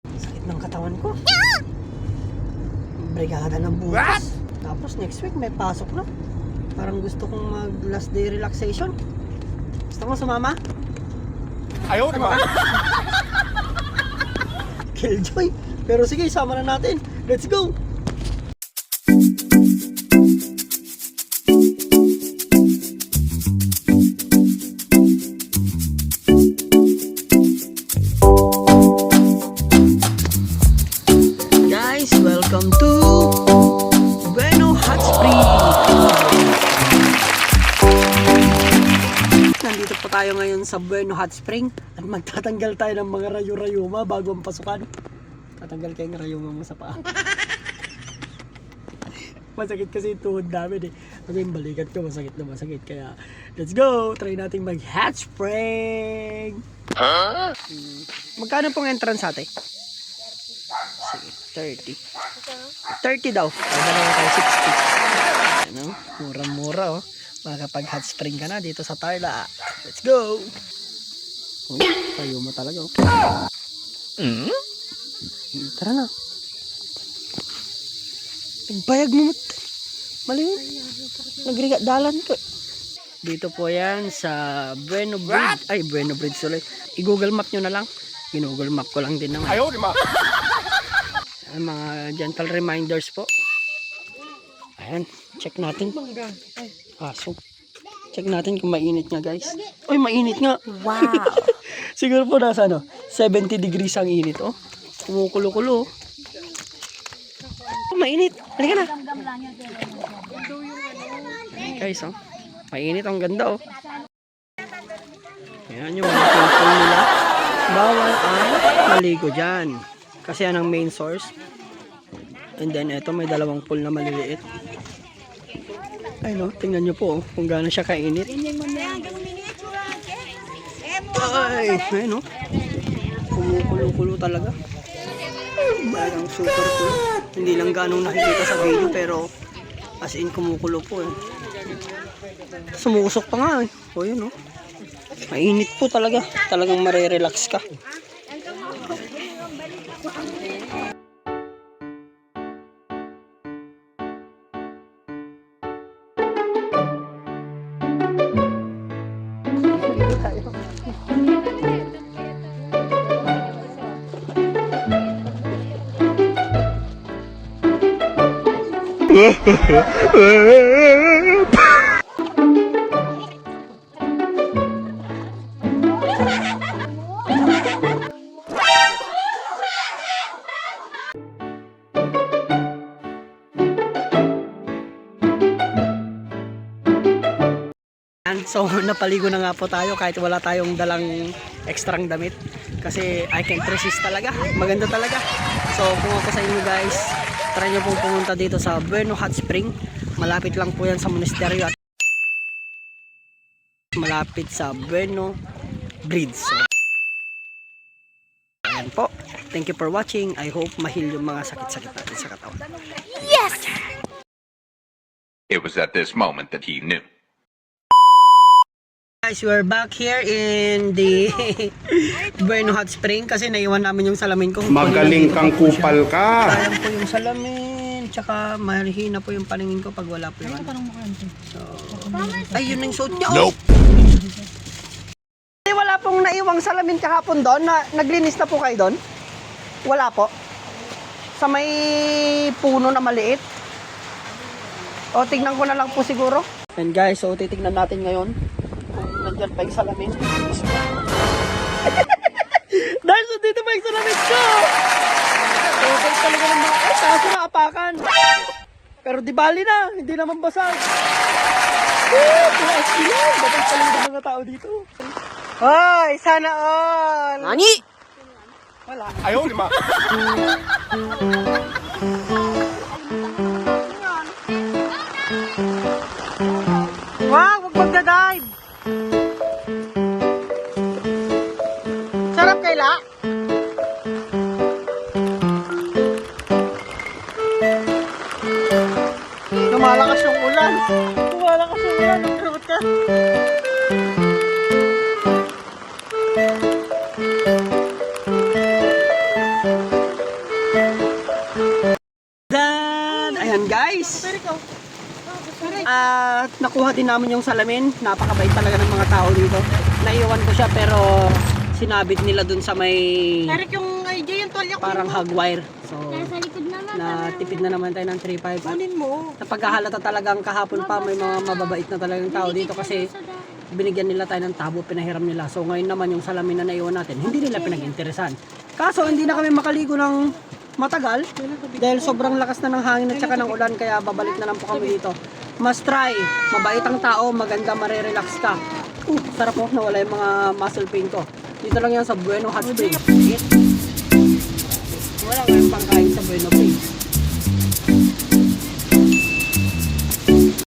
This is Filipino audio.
Sakit ng katawan ko. Brigada ng bukas. Tapos next week may pasok na. Parang gusto kong mag last day relaxation. Gusto mo sumama? Ayaw, di ba? Killjoy. Pero sige, sama na natin. Let's go! Guys, welcome to Bueno Hot Spring. Nandito po tayo ngayon sa Bueno Hot Spring at magtatanggal tayo ng mga rayo-rayuma bago ang pasukan. Tatanggal kayo ng rayuma mo sa paa. Masakit kasi yung tuhod namin eh. Kasi yung balikat ko masakit na masakit. Kaya let's go! Try natin mag hot spring! Huh? Magkano pong entrance ate? Sige, 30. 30 daw. Pwede na tayo 60. Ano? Mura-mura oh. Makakapag hot spring ka na dito sa Tarlac. Let's go! Oh, tayo mo talaga oh. Tara na. Nagbayag mo. Maliit. Dalan ko. Dito po yan sa Bueno Bridge. Ay, Bueno Bridge ulit. I-google map nyo na lang. I-google map ko lang din naman. Ayaw, di ba? Mga gentle reminders po. Ayan. Check natin. So, check natin kung mainit nga guys. Uy, mainit nga. Wow. Siguro po nasa 70 degrees ang init oh. Kumukulo-kulo. Oh, mainit. Halika na. Guys, oh. Mainit. Ang ganda, oh. Ayan yung mga pool nila. Bawal ang maligo dyan. Kasi yan ang main source. And then, ito may dalawang pool na maliliit. Ay, no. Tingnan nyo po, oh, kung gaano siya kainit. Ay, ay, no. Kumukulo-kulo talaga. Parang super cool. Hindi lang ganong nakikita sa video pero as in kumukulo po eh. Sumusok pa nga eh. O yun oh. Mainit po talaga. Talagang marerelax ka. So napaligo na nga po tayo kahit wala tayong dalang ekstrang damit kasi I can't resist talaga, maganda talaga. So kung ako sa inyo guys, try nyo pong pumunta dito sa Bueno Hot Spring. Malapit lang po yan sa monasteryo at malapit sa Bueno Bridge. So ayan po, thank you for watching. I hope mahil yung mga sakit-sakit natin sa katawan. Yes! It was at this moment that he knew. Guys, we're back here in the Bueno Hot Spring kasi naiwan namin yung salamin ko. Magaling kang kupal ka. Sayang po yung salamin, tsaka mahina po yung paningin ko pag wala po yung So, ay, yun yung suot niya. Nope. Wala pong naiwang salamin kahapon doon. Naglinis na po kayo doon? Wala po. Sa may puno na maliit. O, tignan ko na lang po siguro. And guys, so titignan natin ngayon. Nandiyan pa yung salamin. Dahil so dito pa yung salamin ko. Okay talaga ng mga kaso na apakan. Pero di bali na. Hindi naman basag. Tulas yun. Batang talaga ng mga tao dito. Hoy, sana all. Nani? Wala. Ayaw, di ba? Wow, wag magdadive. Sarap kayla. Lumalakas yung ulan. Lumalakas yung ulan. Nagkarot ka. guys. At nakuha din namin yung salamin. Napakabait talaga ng mga tao dito. Naiwan ko siya pero sinabit nila dun sa may Tarik yung yung tolya ko. parang hog wire. So, Nasa likod naman. natipid na naman tayo ng 3.5. At Kunin mo. napaghahalata talagang kahapon pa may mga mababait na talagang tao dito kasi binigyan nila tayo ng tabo, pinahiram nila. So ngayon naman yung salamin na naiwan natin, hindi nila pinag-interesan. Kaso hindi na kami makaligo ng matagal dahil sobrang lakas na ng hangin at saka ng ulan kaya babalik na lang po kami dito. Must try, mabait ang tao, maganda, marerelax ka. Sarap po, nawala yung mga muscle pain ko. Dito lang yan sa Bueno Hot Springs. Wala kayong pangkain sa Bueno Springs.